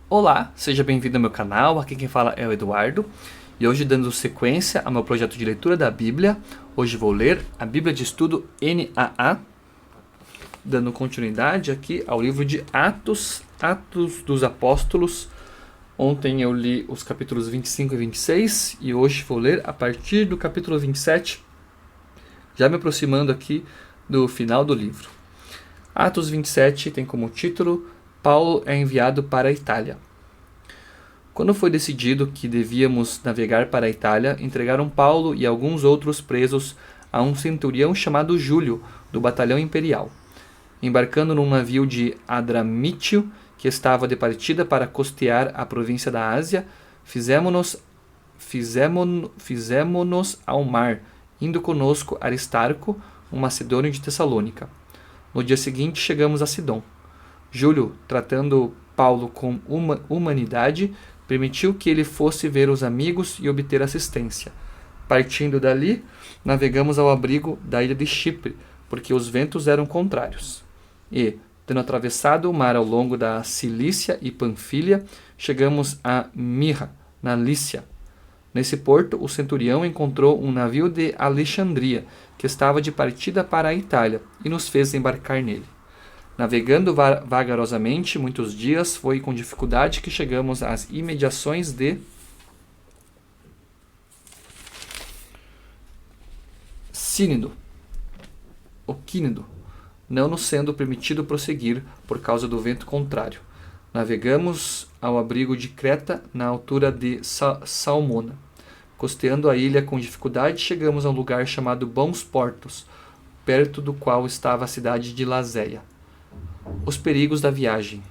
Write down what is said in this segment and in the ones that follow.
Olá, seja bem-vindo ao meu canal, aqui quem fala é o Eduardo. E hoje, dando sequência ao meu projeto de leitura da Bíblia, hoje vou ler a Bíblia de Estudo NAA, dando continuidade aqui ao livro de Atos dos Apóstolos. Ontem eu li os capítulos 25 e 26 e hoje vou ler a partir do capítulo 27, já me aproximando aqui do final do livro. Atos 27 tem como título Paulo é enviado para a Itália. Quando foi decidido que devíamos navegar para a Itália, entregaram Paulo e alguns outros presos a um centurião chamado Júlio, do batalhão imperial. Embarcando num navio de Adramítio, que estava de partida para costear a província da Ásia, fizemo-nos ao mar, indo conosco Aristarco, um macedônio de Tessalônica. No dia seguinte chegamos a Sidom. Júlio, tratando Paulo com humanidade, permitiu que ele fosse ver os amigos e obter assistência. Partindo dali, navegamos ao abrigo da ilha de Chipre, porque os ventos eram contrários. E, tendo atravessado o mar ao longo da Cilícia e Panfilha, chegamos a Mirra, na Lícia. Nesse porto, o centurião encontrou um navio de Alexandria, que estava de partida para a Itália, e nos fez embarcar nele. Navegando vagarosamente muitos dias, foi com dificuldade que chegamos às imediações de Quínido, não nos sendo permitido prosseguir por causa do vento contrário. Navegamos ao abrigo de Creta, na altura de Salmona. Costeando a ilha com dificuldade, chegamos a um lugar chamado Bons Portos, perto do qual estava a cidade de Lazéia. Os perigos da viagem.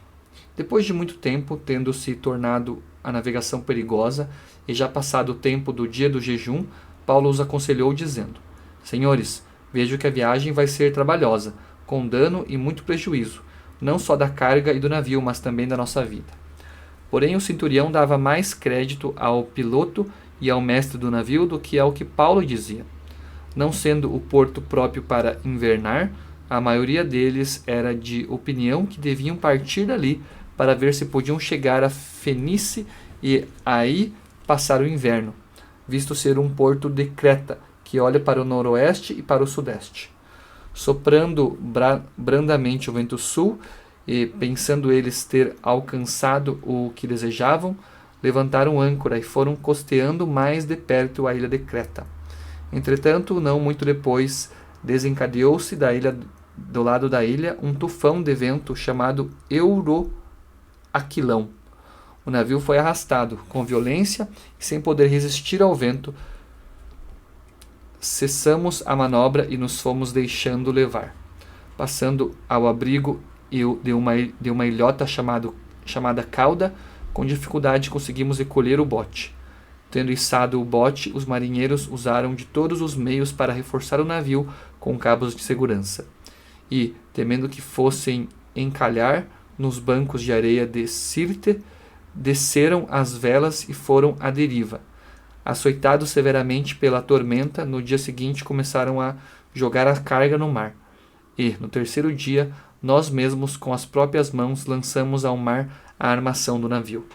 Depois de muito tempo, tendo se tornado a navegação perigosa e já passado o tempo do dia do jejum, Paulo os aconselhou dizendo: Senhores, vejo que a viagem vai ser trabalhosa, com dano e muito prejuízo, não só da carga e do navio, mas também da nossa vida. Porém, o centurião dava mais crédito ao piloto e ao mestre do navio do que ao que Paulo dizia. Não sendo o porto próprio para invernar, a maioria deles era de opinião que deviam partir dali para ver se podiam chegar a Fenícia e aí passar o inverno, visto ser um porto de Creta, que olha para o noroeste e para o sudeste. Soprando brandamente o vento sul, e pensando eles ter alcançado o que desejavam, levantaram âncora e foram costeando mais de perto a ilha de Creta. Entretanto, não muito depois, desencadeou-se do lado da ilha um tufão de vento chamado Euroaquilão. O navio foi arrastado com violência e, sem poder resistir ao vento, cessamos a manobra e nos fomos deixando levar. Passando ao abrigo de uma ilhota chamada Cauda, com dificuldade conseguimos recolher o bote. Tendo içado o bote, os marinheiros usaram de todos os meios para reforçar o navio com cabos de segurança. E, temendo que fossem encalhar nos bancos de areia de Sirte, desceram as velas e foram à deriva. Açoitados severamente pela tormenta, no dia seguinte começaram a jogar a carga no mar. E, no terceiro dia, nós mesmos com as próprias mãos lançamos ao mar a armação do navio.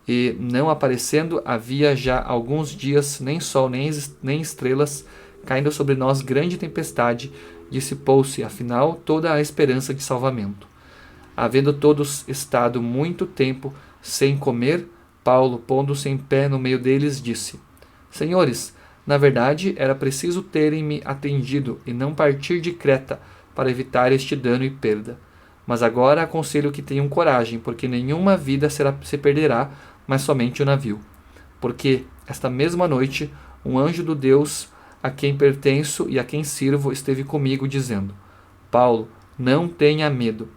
E, não aparecendo, havia já alguns dias nem sol nem estrelas, caindo sobre nós grande tempestade, dissipou-se, afinal, toda a esperança de salvamento. Havendo todos estado muito tempo sem comer, Paulo, pondo-se em pé no meio deles, disse: Senhores, na verdade, era preciso terem-me atendido e não partir de Creta, para evitar este dano e perda. Mas agora aconselho que tenham coragem, porque nenhuma vida se perderá, mas somente o navio. Porque, esta mesma noite, um anjo do Deus a quem pertenço e a quem sirvo esteve comigo, dizendo: Paulo, não tenha medo.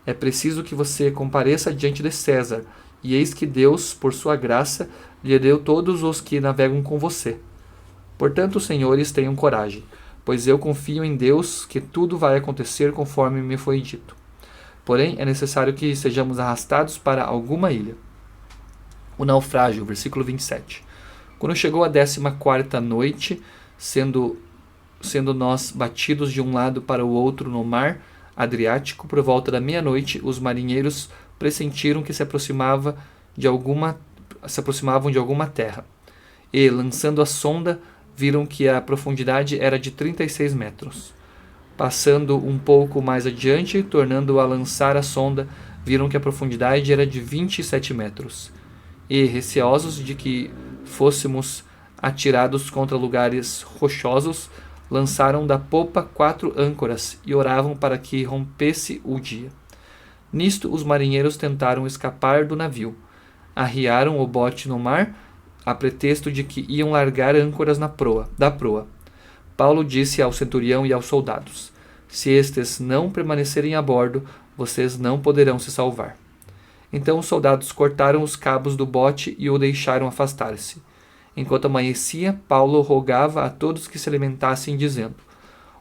É preciso que você compareça diante de César, e eis que Deus, por sua graça, lhe deu todos os que navegam com você. Portanto, senhores, tenham coragem, pois eu confio em Deus que tudo vai acontecer conforme me foi dito. Porém, é necessário que sejamos arrastados para alguma ilha. O naufrágio, versículo 27. Quando chegou a 14ª noite, sendo nós batidos de um lado para o outro no mar Adriático, por volta da meia-noite, os marinheiros pressentiram que se aproximavam de alguma terra. E, lançando a sonda, viram que a profundidade era de 36 metros. Passando um pouco mais adiante, tornando a lançar a sonda, viram que a profundidade era de 27 metros. E, receosos de que fôssemos atirados contra lugares rochosos, lançaram da popa 4 âncoras e oravam para que rompesse o dia. Nisto, os marinheiros tentaram escapar do navio. Arriaram o bote no mar, a pretexto de que iam largar âncoras da proa. Paulo disse ao centurião e aos soldados: se estes não permanecerem a bordo, vocês não poderão se salvar. Então os soldados cortaram os cabos do bote e o deixaram afastar-se. Enquanto amanhecia, Paulo rogava a todos que se alimentassem, dizendo: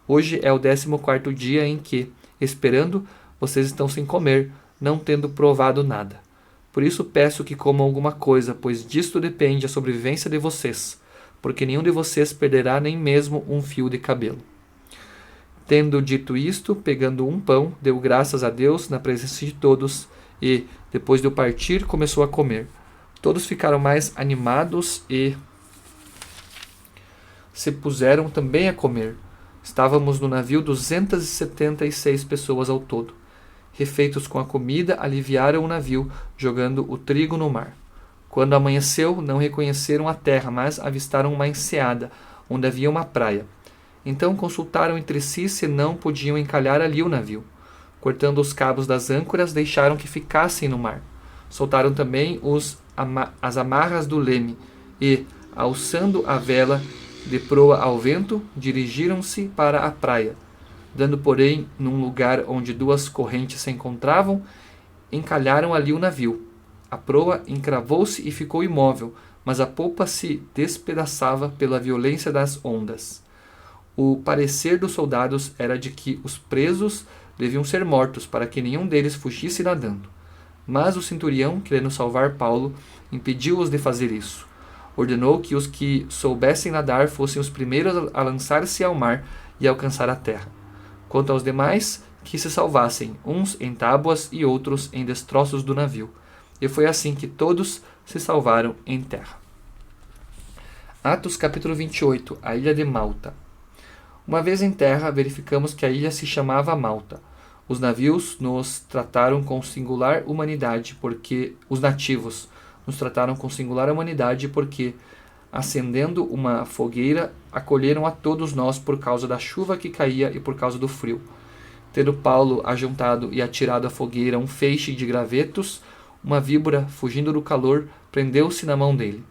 hoje é o 14º dia em que, esperando, vocês estão sem comer, não tendo provado nada. Por isso peço que comam alguma coisa, pois disto depende a sobrevivência de vocês, porque nenhum de vocês perderá nem mesmo um fio de cabelo. Tendo dito isto, pegando um pão, deu graças a Deus na presença de todos e, depois de o partir, começou a comer. Todos ficaram mais animados e se puseram também a comer. Estávamos no navio 276 pessoas ao todo. Refeitos com a comida, aliviaram o navio, jogando o trigo no mar. Quando amanheceu, não reconheceram a terra, mas avistaram uma enseada, onde havia uma praia. Então consultaram entre si se não podiam encalhar ali o navio. Cortando os cabos das âncoras, deixaram que ficassem no mar. Soltaram também as amarras do leme e, alçando a vela de proa ao vento, dirigiram-se para a praia. Dando, porém, num lugar onde 2 correntes se encontravam, encalharam ali o navio. A proa encravou-se e ficou imóvel, mas a polpa se despedaçava pela violência das ondas. O parecer dos soldados era de que os presos deviam ser mortos, para que nenhum deles fugisse nadando. Mas o centurião, querendo salvar Paulo, impediu-os de fazer isso. Ordenou que os que soubessem nadar fossem os primeiros a lançar-se ao mar e alcançar a terra. Quanto aos demais, que se salvassem, uns em tábuas e outros em destroços do navio. E foi assim que todos se salvaram em terra. Atos capítulo 28, a ilha de Malta. Uma vez em terra, verificamos que a ilha se chamava Malta. Os navios nos trataram com singular humanidade, porque os nativos nos trataram com singular humanidade, porque, acendendo uma fogueira, acolheram a todos nós por causa da chuva que caía e por causa do frio. Tendo Paulo ajuntado e atirado à fogueira um feixe de gravetos, uma víbora, fugindo do calor, prendeu-se na mão dele.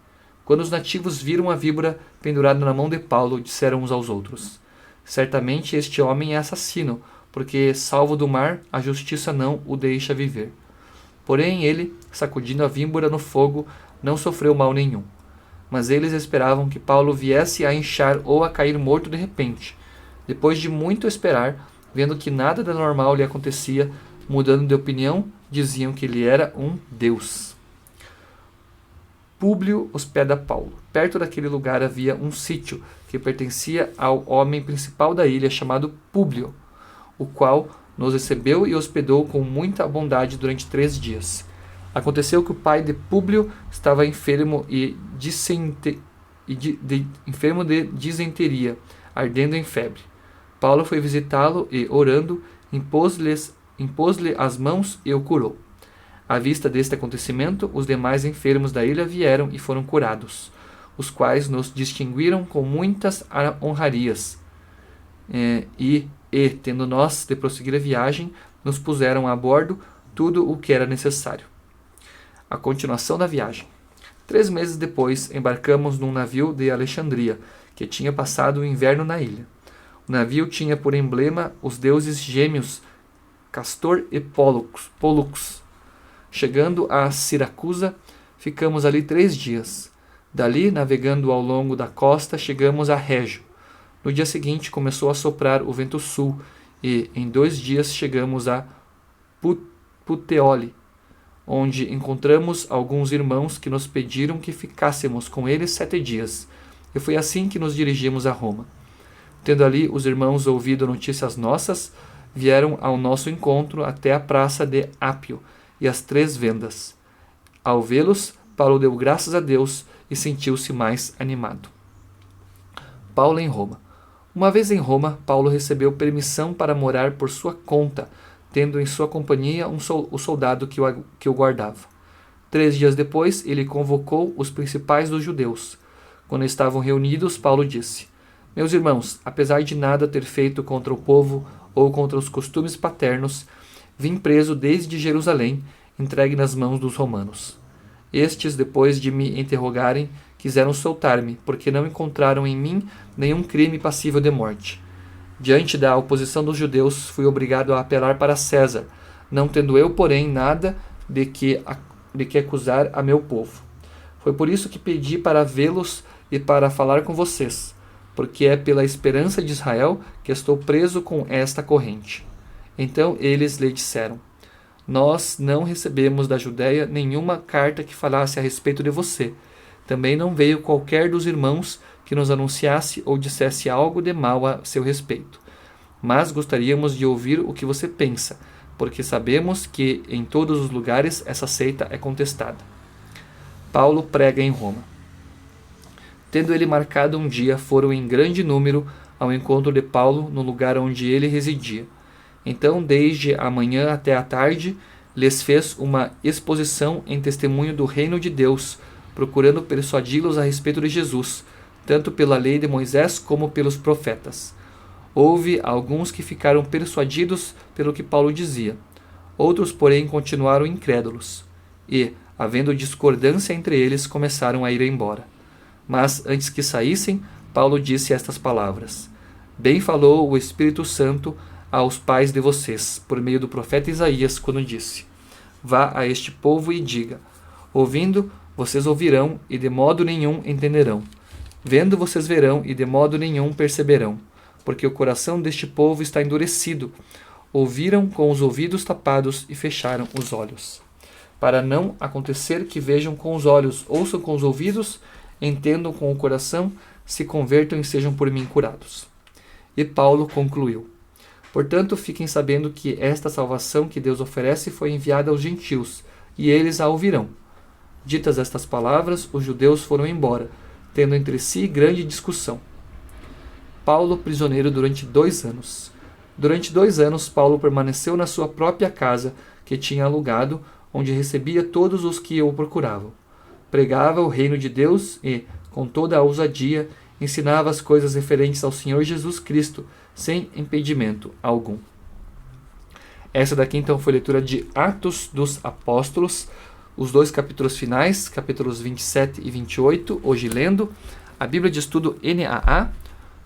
Quando os nativos viram a víbora pendurada na mão de Paulo, disseram uns aos outros: certamente este homem é assassino, porque, salvo do mar, a justiça não o deixa viver. Porém ele, sacudindo a víbora no fogo, não sofreu mal nenhum. Mas eles esperavam que Paulo viesse a inchar ou a cair morto de repente. Depois de muito esperar, vendo que nada de normal lhe acontecia, mudando de opinião, diziam que ele era um deus. Públio hospeda Paulo. Perto daquele lugar havia um sítio que pertencia ao homem principal da ilha, chamado Públio, o qual nos recebeu e hospedou com muita bondade durante 3 dias. Aconteceu que o pai de Públio estava enfermo enfermo de disenteria, ardendo em febre. Paulo foi visitá-lo e, orando, impôs-lhe as mãos e o curou. À vista deste acontecimento, os demais enfermos da ilha vieram e foram curados, os quais nos distinguiram com muitas honrarias. Tendo nós de prosseguir a viagem, nos puseram a bordo tudo o que era necessário. A continuação da viagem. 3 meses depois, embarcamos num navio de Alexandria, que tinha passado o inverno na ilha. O navio tinha por emblema os deuses gêmeos Castor e Pólux. Chegando a Siracusa, ficamos ali 3 dias. Dali, navegando ao longo da costa, chegamos a Régio. No dia seguinte, começou a soprar o vento sul e, em 2 dias, chegamos a Puteoli, onde encontramos alguns irmãos que nos pediram que ficássemos com eles 7 dias. E foi assim que nos dirigimos a Roma. Tendo ali os irmãos ouvido notícias nossas, vieram ao nosso encontro até a praça de Ápio, e as 3 vendas. Ao vê-los, Paulo deu graças a Deus e sentiu-se mais animado. Paulo em Roma. Uma vez em Roma, Paulo recebeu permissão para morar por sua conta, tendo em sua companhia o soldado que o guardava. 3 dias depois, ele convocou os principais dos judeus. Quando estavam reunidos, Paulo disse: Meus irmãos, apesar de nada ter feito contra o povo ou contra os costumes paternos, vim preso desde Jerusalém, entregue nas mãos dos romanos. Estes, depois de me interrogarem, quiseram soltar-me, porque não encontraram em mim nenhum crime passível de morte. Diante da oposição dos judeus, fui obrigado a apelar para César, não tendo eu, porém, nada de que acusar a meu povo. Foi por isso que pedi para vê-los e para falar com vocês, porque é pela esperança de Israel que estou preso com esta corrente. Então eles lhe disseram: Nós não recebemos da Judéia nenhuma carta que falasse a respeito de você. Também não veio qualquer dos irmãos que nos anunciasse ou dissesse algo de mal a seu respeito. Mas gostaríamos de ouvir o que você pensa, porque sabemos que em todos os lugares essa seita é contestada. Paulo prega em Roma. Tendo ele marcado um dia, foram em grande número ao encontro de Paulo no lugar onde ele residia. Então, desde a manhã até a tarde, lhes fez uma exposição em testemunho do reino de Deus, procurando persuadi-los a respeito de Jesus, tanto pela lei de Moisés como pelos profetas. Houve alguns que ficaram persuadidos pelo que Paulo dizia. Outros, porém, continuaram incrédulos. E, havendo discordância entre eles, começaram a ir embora. Mas, antes que saíssem, Paulo disse estas palavras: Bem falou o Espírito Santo aos pais de vocês, por meio do profeta Isaías, quando disse: Vá a este povo e diga: Ouvindo, vocês ouvirão e de modo nenhum entenderão. Vendo, vocês verão e de modo nenhum perceberão. Porque o coração deste povo está endurecido. Ouviram com os ouvidos tapados e fecharam os olhos. Para não acontecer que vejam com os olhos, ouçam com os ouvidos, entendam com o coração, se convertam e sejam por mim curados. E Paulo concluiu: Portanto, fiquem sabendo que esta salvação que Deus oferece foi enviada aos gentios, e eles a ouvirão. Ditas estas palavras, os judeus foram embora, tendo entre si grande discussão. Paulo prisioneiro durante 2 anos. Durante 2 anos, Paulo permaneceu na sua própria casa, que tinha alugado, onde recebia todos os que o procuravam. Pregava o reino de Deus e, com toda a ousadia, ensinava as coisas referentes ao Senhor Jesus Cristo, sem impedimento algum. Essa daqui então foi a leitura de Atos dos Apóstolos, os 2 capítulos finais, capítulos 27 e 28, hoje lendo a Bíblia de Estudo NAA,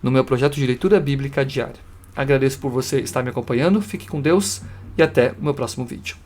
no meu projeto de leitura bíblica diária. Agradeço por você estar me acompanhando, fique com Deus e até o meu próximo vídeo.